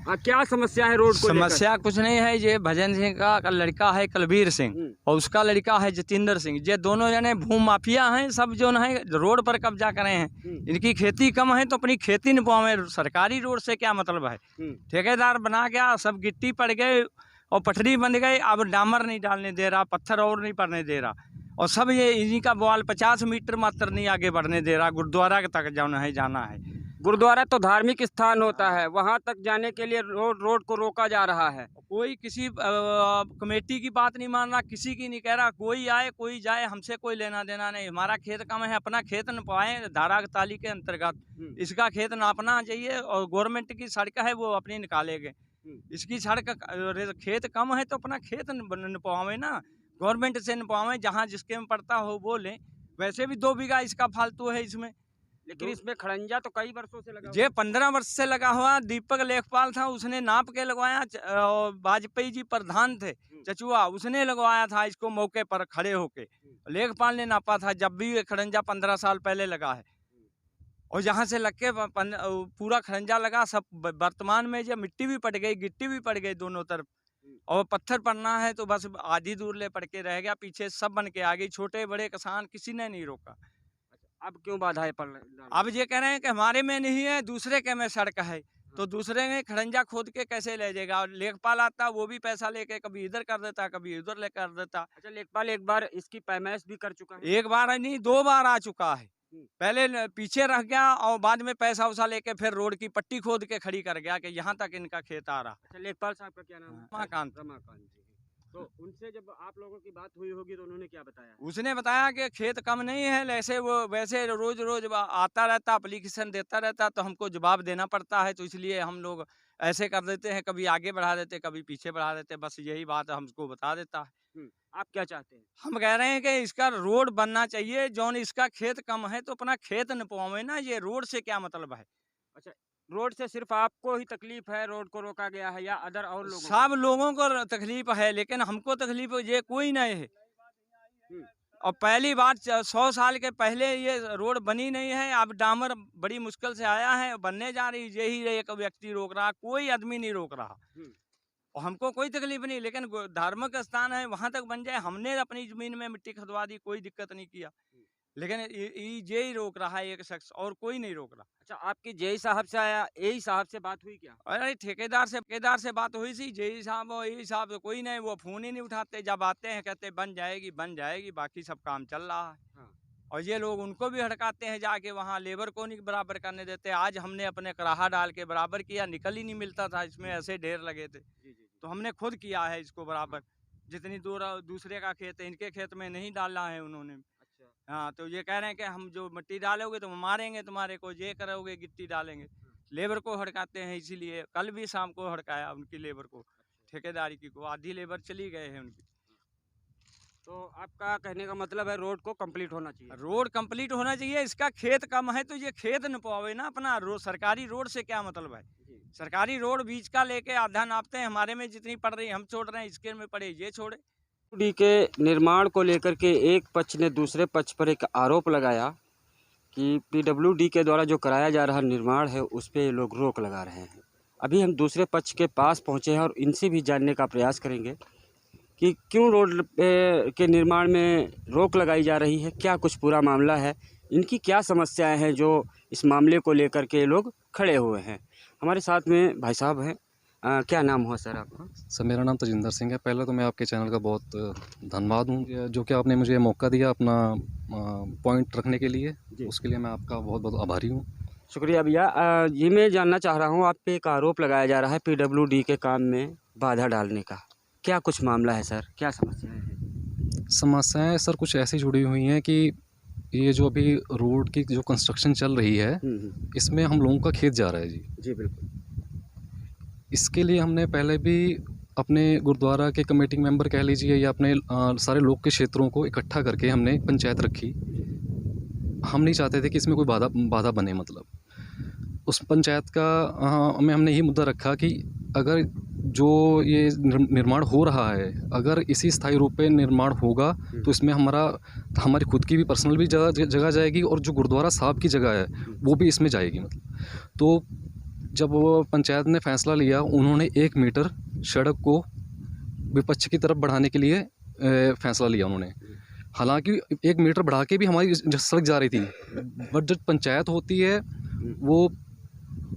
क्या समस्या है रोड को लेकर? समस्या कुछ नहीं है, ये भजन सिंह का लड़का है कुलबीर सिंह और उसका लड़का है जतिंदर सिंह। ये दोनों जने भूमि माफिया हैं, सब जो है रोड पर कब्जा करे हैं। इनकी खेती कम है तो अपनी खेती न पावे। सरकारी रोड से क्या मतलब है? ठेकेदार बना गया, सब गिट्टी पड़ गए और पटरी बन गई। अब डामर नहीं डालने दे रहा, पत्थर और नहीं पड़ने दे रहा, और सब ये इन्हीं का बवाल 50 मीटर मात्र नहीं आगे बढ़ने दे रहा। गुरुद्वारा तक जाना है। गुरुद्वारा तो धार्मिक स्थान होता है, वहां तक जाने के लिए रोड को रोका जा रहा है। कोई किसी कमेटी की बात नहीं मान रहा, किसी की नहीं कह रहा। कोई आए कोई जाए, हमसे कोई लेना देना नहीं। हमारा खेत कम है, अपना खेत न पाए धारा ताली के अंतर्गत इसका खेत नापना चाहिए, और गवर्नमेंट की सड़क है वो अपनी निकालेंगे। इसकी सड़क खेत कम है तो अपना खेत न पावे ना, गवर्नमेंट से न पावे। जहाँ जिसके में पड़ता हो वो लें। वैसे भी 2 बीघा इसका फालतू है इसमें, लेकिन इसमें खड़ंजा तो कई वर्षों से लगा हुआ। ये 15 वर्ष से लगा हुआ। दीपक लेखपाल था, उसने नाप के लगवाया। वाजपेयी जी प्रधान थे चचुआ, उसने लगवाया था इसको मौके पर खड़े होके। लेखपाल ने नापा था, जब भी ये खड़ंजा 15 साल पहले लगा है। और यहाँ से लग के पूरा खड़ंजा लगा। सब वर्तमान में जो मिट्टी भी पड़ गई, गिट्टी भी पड़ गई दोनों तरफ, और पत्थर पड़ना है तो बस आधी दूर ले पड़ के रह गया। पीछे सब बन के आ गई, छोटे बड़े किसान किसी ने नहीं रोका। अब क्यों बाधाएं पड़ रही? अब ये कह रहे हैं कि हमारे में नहीं है, दूसरे के में सड़क है, तो दूसरे में खड़ंजा खोद के कैसे ले जाएगा? और लेखपाल आता, वो भी पैसा लेके कभी इधर कर देता, कभी उधर ले कर देता। अच्छा, लेखपाल एक बार इसकी पैमाइश भी कर चुका है? एक बार नहीं, 2 बार आ चुका है। पहले पीछे रह गया और बाद में पैसा उसा लेके फिर रोड की पट्टी खोद के खड़ी कर गया कि यहाँ तक इनका खेत आ रहा। अच्छा, लेखपाल साहब का क्या नाम है? रमाकांत। रमाकांत जी। तो उनसे जब आप लोगों की बात हुई होगी तो उन्होंने क्या बताया? उसने बताया कि खेत कम नहीं है, ऐसे वो वैसे रोज रोज आता रहता, एप्लीकेशन देता रहता, तो हमको जवाब देना पड़ता है, तो इसलिए हम लोग ऐसे कर देते हैं, कभी आगे बढ़ा देते, कभी पीछे बढ़ा देते। बस यही बात हमको बता देता है। आप क्या चाहते हैं? हम कह रहे हैं कि इसका रोड बनना चाहिए। जौन इसका खेत कम है तो अपना खेत न पावे ना, ये रोड से क्या मतलब है? अच्छा, रोड से सिर्फ आपको ही तकलीफ है, रोड को रोका गया है, या अदर और लोगों को? सब लोगों को तकलीफ है, लेकिन हमको तकलीफ ये कोई नहीं है। और पहली बात 100 साल के पहले ये रोड बनी नहीं है। अब डामर बड़ी मुश्किल से आया है, बनने जा रही। यही एक व्यक्ति रोक रहा, कोई आदमी नहीं रोक रहा। और हमको कोई तकलीफ नहीं, लेकिन धार्मिक स्थान है, वहां तक बन जाए। हमने अपनी जमीन में मिट्टी खदवा दी, कोई दिक्कत नहीं किया, लेकिन ये ही रोक रहा है एक शख्स, और कोई नहीं रोक रहा। अच्छा, आपकी जेई साहब से आया, एई साहब से बात हुई क्या? अरे ठेकेदार से बात हुई थी। जेई साहब और एई साहब तो कोई नहीं, वो फोन ही नहीं उठाते। जब आते हैं कहते बन जाएगी, बाकी सब काम चल रहा है। हाँ। और ये लोग उनको भी हड़काते हैं जाके, वहाँ लेबर को नहीं बराबर करने देते। आज हमने अपने कराहा डाल के बराबर किया, निकल ही नहीं मिलता था, इसमें ऐसे ढेर लगे थे। तो हमने खुद किया है इसको बराबर। जितनी दूर दूसरे का खेत है, इनके खेत में नहीं डालना है उन्होंने। अच्छा। हाँ, तो ये कह रहे हैं कि हम जो मिट्टी डालोगे तो मारेंगे तुम्हारे को, ये करोगे गिट्टी डालेंगे। लेबर को हड़काते हैं, इसीलिए कल भी शाम को हड़काया उनकी लेबर को, ठेकेदारी की को। आधी लेबर चली गए हैं उनकी। तो आपका कहने का मतलब है रोड को कंप्लीट होना चाहिए? रोड कंप्लीट होना चाहिए। इसका खेत कम है तो ये खेत न पावे ना अपना। सरकारी रोड से क्या मतलब है? सरकारी रोड बीच का लेके आधा नापते हैं। हमारे में जितनी पड़ रही हम छोड़ रहे हैं, इसके में पड़े ये छोड़े। डी के निर्माण को लेकर के एक पक्ष ने दूसरे पक्ष पर एक आरोप लगाया कि पीडब्ल्यूडी के द्वारा जो कराया जा रहा निर्माण है उस पर लोग रोक लगा रहे हैं। अभी हम दूसरे पक्ष के पास पहुंचे हैं और इनसे भी जानने का प्रयास करेंगे कि क्यों रोड के निर्माण में रोक लगाई जा रही है, क्या कुछ पूरा मामला है, इनकी क्या समस्याएं हैं जो इस मामले को लेकर के लोग खड़े हुए हैं। हमारे साथ में भाई साहब हैं। क्या नाम हुआ सर आपका? सर मेरा नाम तजिंदर सिंह है। पहले तो मैं आपके चैनल का बहुत धन्यवाद हूँ जो कि आपने मुझे मौका दिया अपना पॉइंट रखने के लिए। उसके लिए मैं आपका बहुत बहुत आभारी हूँ। शुक्रिया भैया। ये मैं जानना चाह रहा हूँ, आप पे एक आरोप लगाया जा रहा है पीडब्ल्यूडी के काम में बाधा डालने का। क्या कुछ मामला है सर, क्या समस्याएं हैं? समस्याएं सर कुछ ऐसी जुड़ी हुई हैं कि ये जो अभी रोड की जो कंस्ट्रक्शन चल रही है इसमें हम लोगों का खेत जा रहा है। जी बिल्कुल। इसके लिए हमने पहले भी अपने गुरुद्वारा के कमेटी मेंबर कह लीजिए या अपने सारे लोग के क्षेत्रों को इकट्ठा करके हमने पंचायत रखी। हम नहीं चाहते थे कि इसमें कोई बाधा बने। मतलब उस पंचायत का में हमने ये मुद्दा रखा कि अगर जो ये निर्माण हो रहा है, अगर इसी स्थायी रूप पे निर्माण होगा तो इसमें हमारी खुद की भी पर्सनल भी जगह जाएगी और जो गुरुद्वारा साहब की जगह है वो भी इसमें जाएगी। मतलब तो जब वो पंचायत ने फैसला लिया, उन्होंने 1 मीटर सड़क को विपक्ष की तरफ बढ़ाने के लिए फैसला लिया उन्होंने। हालांकि 1 मीटर बढ़ा के भी हमारी जो सड़क जा रही थी, बट जो पंचायत होती है वो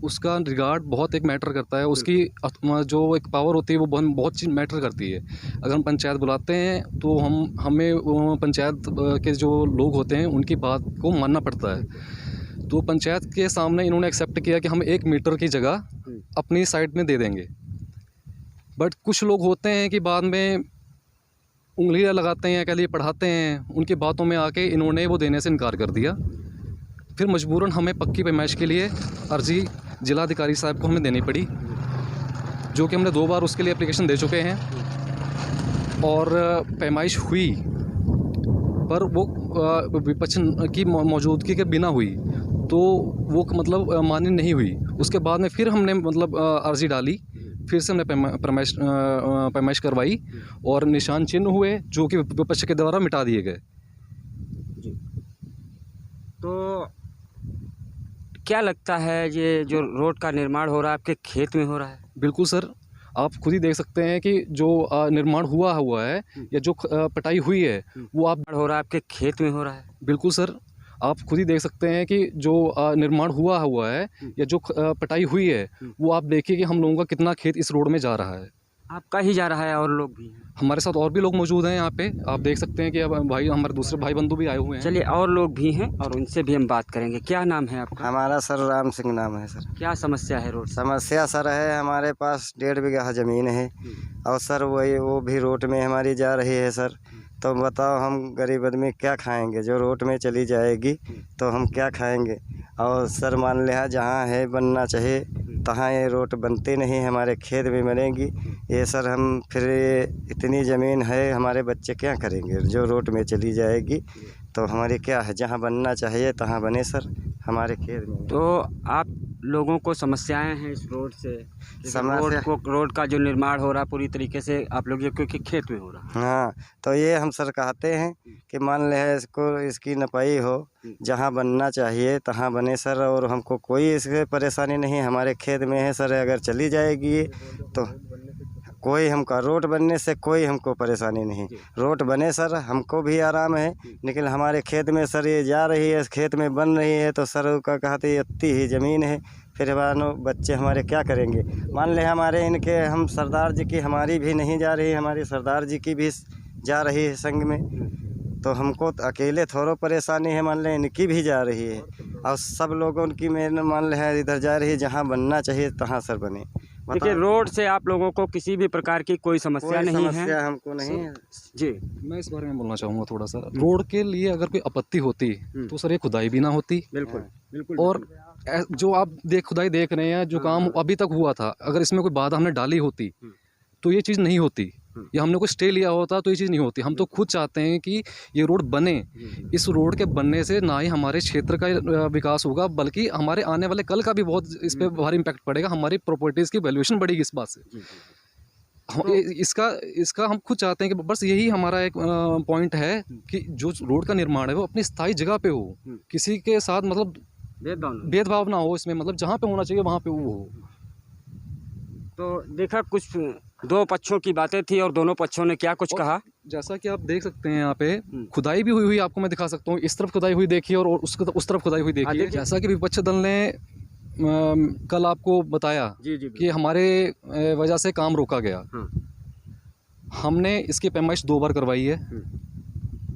उसका रिगार्ड बहुत एक मैटर करता है, उसकी जो एक पावर होती है वो बहुत चीज़ मैटर करती है। अगर हम पंचायत बुलाते हैं तो हमें पंचायत के जो लोग होते हैं उनकी बात को मानना पड़ता है। तो पंचायत के सामने इन्होंने एक्सेप्ट किया कि हम 1 मीटर की जगह अपनी साइड में दे देंगे। बट कुछ लोग होते हैं कि बाद में उंगलियां लगाते हैं, कह लिए पढ़ाते हैं, उनकी बातों में आके इन्होंने वो देने से इनकार कर दिया। फिर मजबूरन हमें पक्की पैमाइश के लिए अर्जी जिलाधिकारी साहब को हमें देनी पड़ी, जो कि हमने 2 बार उसके लिए एप्लीकेशन दे चुके हैं और पैमाइश हुई, पर वो विपक्ष की मौजूदगी के बिना हुई, तो वो मतलब मान्य नहीं हुई। उसके बाद में फिर हमने मतलब अर्जी डाली, फिर से हमने पैमाइश करवाई और निशान चिन्ह हुए जो कि विपक्ष के द्वारा मिटा दिए गए। तो क्या लगता है ये जो रोड का निर्माण हो रहा है आपके खेत में हो रहा है? बिल्कुल सर, आप खुद ही देख सकते हैं कि जो निर्माण हुआ है या जो पटाई हुई है वो आप हो रहा है आपके खेत में हो रहा है? बिल्कुल सर, आप खुद ही देख सकते हैं कि जो निर्माण हुआ है या जो पटाई हुई है वो आप देखिए कि हम लोगों का कितना खेत इस रोड में जा रहा है। आपका ही जा रहा है और लोग भी हैं? हमारे साथ और भी लोग मौजूद हैं यहाँ पे, आप देख सकते हैं कि अब भाई हमारे दूसरे भाई बंधु भी आए हुए हैं। चलिए, और लोग भी हैं और उनसे भी हम बात करेंगे। क्या नाम है आपका? हमारा सर राम सिंह नाम है सर। क्या समस्या है रोड? समस्या सर है, हमारे पास 1.5 बीघा ज़मीन है और सर वो भी रोड में हमारी जा रही है सर। तो बताओ हम गरीब आदमी क्या खाएंगे? जो रोड में चली जाएगी तो हम क्या खाएंगे? और सर मान लिया जहाँ है बनना चाहिए तहाँ ये रोड बनती नहीं, हमारे खेत में बनेगी ये सर। हम फिर इतनी ज़मीन है, हमारे बच्चे क्या करेंगे? जो रोड में चली जाएगी तो हमारी क्या है, जहाँ बनना चाहिए तहाँ बने सर, हमारे खेत में। तो आप लोगों को समस्याएं हैं इस रोड से? रोड का जो निर्माण हो रहा है पूरी तरीके से आप लोग क्योंकि खेत में हो रहा है। हाँ, तो ये हम सर कहते हैं कि मान ले इसकी नपाई हो, जहाँ बनना चाहिए तहाँ बने सर, और हमको कोई इससे परेशानी नहीं, हमारे खेत में है सर। अगर चली जाएगी तो कोई हमका रोड बनने से कोई हमको परेशानी नहीं, रोड बने सर हमको भी आराम है। लेकिन हमारे खेत में सर ये जा रही है, खेत में बन रही है, तो सर का कहते इतनी ही ज़मीन है, फिर हमारे बच्चे हमारे क्या करेंगे? मान ले हमारे इनके हम सरदार जी की हमारी भी नहीं जा रही, हमारी सरदार जी की भी जा रही है संग में, तो हमको तो अकेले थोड़ा परेशानी है। मान ले इनकी भी जा रही है और सब लोगों की मेन मान ले इधर जा रही है, जहाँ बनना चाहिए तहाँ सर बने। देखिए, रोड से आप लोगों को किसी भी प्रकार की कोई समस्या नहीं है? समस्या हमको नहीं है जी। मैं इस बारे में बोलना चाहूँगा थोड़ा सा। रोड के लिए अगर कोई आपत्ति होती तो सर ये खुदाई भी ना होती। बिल्कुल बिल्कुल। और जो आप खुदाई देख रहे हैं, जो काम अभी तक हुआ था, अगर इसमें कोई बाधा हमने डाली होती तो ये चीज़ नहीं होती, या हमने कोई स्टे लिया होता तो ये चीज़ नहीं होती। हम तो खुद चाहते हैं कि ये रोड बने। इस रोड के बनने से ना ही हमारे क्षेत्र का विकास होगा, बल्कि हमारे आने वाले कल का भी बहुत इस पर भारी इम्पैक्ट पड़ेगा। हमारी प्रॉपर्टीज़ की वैल्यूएशन बढ़ेगी इस बात से। इसका हम खुद चाहते हैं कि बस यही हमारा एक पॉइंट है कि जो रोड का निर्माण है वो अपनी स्थायी जगह पे हो, किसी के साथ मतलब भेदभाव ना हो इसमें, मतलब जहाँ पे होना चाहिए वहाँ पे वो हो। तो देखा, कुछ 2 पक्षों की बातें थी और दोनों पक्षों ने क्या कुछ कहा। जैसा कि आप देख सकते हैं यहाँ पे खुदाई भी हुई आपको मैं दिखा सकता हूँ। इस तरफ खुदाई हुई देखिए और उस तरफ खुदाई हुई देखिए। जैसा कि विपक्ष दल ने कल आपको बताया कि हमारे वजह से काम रोका गया। हमने इसकी पैमाइश 2 बार करवाई है।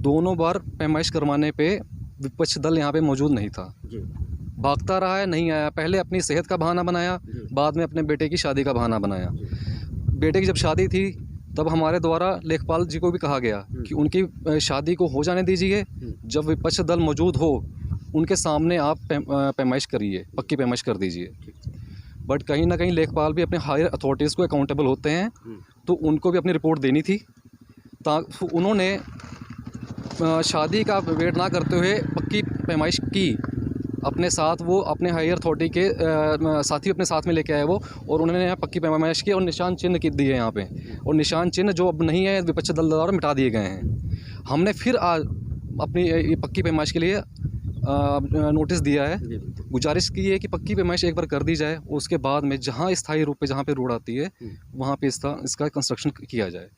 दोनों बार पैमाइश करवाने पे विपक्ष दल यहाँ पे मौजूद नहीं था, भागता रहा है, नहीं आया। पहले अपनी सेहत का बहाना बनाया, बाद में अपने बेटे की शादी का बहाना बनाया। बेटे की जब शादी थी तब हमारे द्वारा लेखपाल जी को भी कहा गया कि उनकी शादी को हो जाने दीजिए, जब विपक्ष दल मौजूद हो उनके सामने आप पैमाइश करिए, पक्की पैमाइश कर दीजिए। बट कहीं ना कहीं लेखपाल भी अपने हायर अथॉरिटीज़ को अकाउंटेबल होते हैं, तो उनको भी अपनी रिपोर्ट देनी थी। उन्होंने शादी का वेट ना करते हुए पक्की पैमाइश की अपने साथ। वो अपने हायर अथॉरिटी के साथी अपने साथ में लेके आए वो, और उन्होंने यहाँ पक्की पैमाइश की और निशान चिन्ह दिए यहाँ पे। और निशान चिन्ह जो अब नहीं है विपक्ष दल द्वारा मिटा दिए गए हैं। हमने फिर आज अपनी ये पक्की पैमाइश के लिए नोटिस दिया है। जी बिल्कुल। गुजारिश की है कि पक्की पैमाइश एक बार कर दी जाए, उसके बाद में जहाँ स्थायी रूप पे जहाँ पे रोड आती है वहाँ पे इसका कंस्ट्रक्शन किया जाए।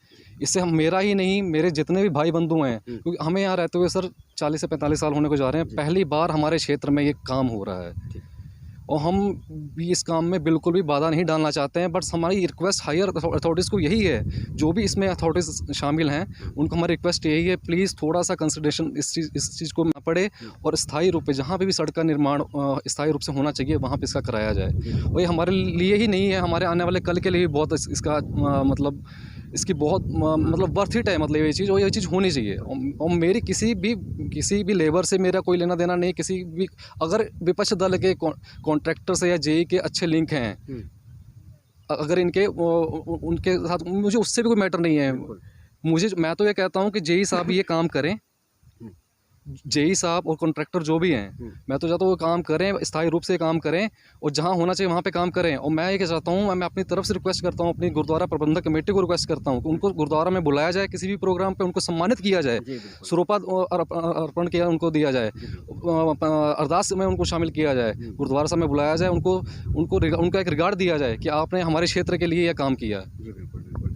इससे हम, मेरा ही नहीं, मेरे जितने भी भाई बंधु हैं, क्योंकि हमें यहाँ रहते हुए सर 40 से 45 साल होने को जा रहे हैं, पहली बार हमारे क्षेत्र में ये काम हो रहा है और हम भी इस काम में बिल्कुल भी बाधा नहीं डालना चाहते हैं। बट हमारी रिक्वेस्ट हायर अथॉरिटीज़ को यही है, जो भी इसमें अथॉरिटीज़ शामिल हैं उनको हमारी रिक्वेस्ट यही है, प्लीज़ थोड़ा सा कंसिडरेशन इस चीज़ को ना पड़े और स्थायी रूप पे जहाँ पे भी सड़क का निर्माण स्थायी रूप से होना चाहिए वहाँ पे इसका कराया जाए। और ये हमारे लिए ही नहीं है, हमारे आने वाले कल के लिए भी बहुत इसका मतलब इसकी बहुत मतलब वर्थ इट है, मतलब ये चीज़, और ये चीज़ होनी चाहिए। और मेरी किसी भी लेबर से मेरा कोई लेना देना नहीं, किसी भी अगर विपक्ष दल के कॉन्ट्रैक्टर से या जेई के अच्छे लिंक हैं, अगर उनके साथ मुझे उससे भी कोई मैटर नहीं है। मैं तो ये कहता हूँ कि जेई साहब ये काम करें, जेई साहब और कॉन्ट्रैक्टर जो भी हैं, मैं तो चाहता हूँ वो काम करें, स्थायी रूप से काम करें और जहाँ होना चाहिए वहाँ पे काम करें। और मैं ये चाहता हूँ, मैं अपनी तरफ से रिक्वेस्ट करता हूँ, अपनी गुरुद्वारा प्रबंधक कमेटी को रिक्वेस्ट करता हूँ कि उनको गुरुद्वारा में बुलाया जाए, किसी भी प्रोग्राम पे उनको सम्मानित किया जाए, स्वरूपा अर्पण किया उनको दिया जाए, अरदास में उनको शामिल किया जाए, गुरुद्वारा साहब में बुलाया जाए, उनका एक रिगार्ड दिया जाए कि आपने हमारे क्षेत्र के लिए यह काम किया। जी बिल्कुल बिल्कुल।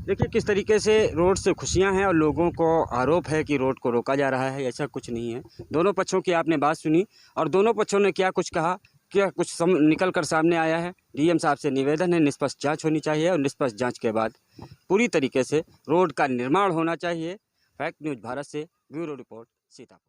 देखिए किस तरीके से रोड से खुशियां हैं और लोगों को आरोप है कि रोड को रोका जा रहा है, ऐसा कुछ नहीं है। दोनों पक्षों की आपने बात सुनी और दोनों पक्षों ने क्या कुछ कहा, क्या कुछ निकल कर सामने आया है। डीएम साहब से निवेदन है, निष्पक्ष जांच होनी चाहिए और निष्पक्ष जांच के बाद पूरी तरीके से रोड का निर्माण होना चाहिए। फैक्ट न्यूज़ भारत से ब्यूरो रिपोर्ट सीतापुर।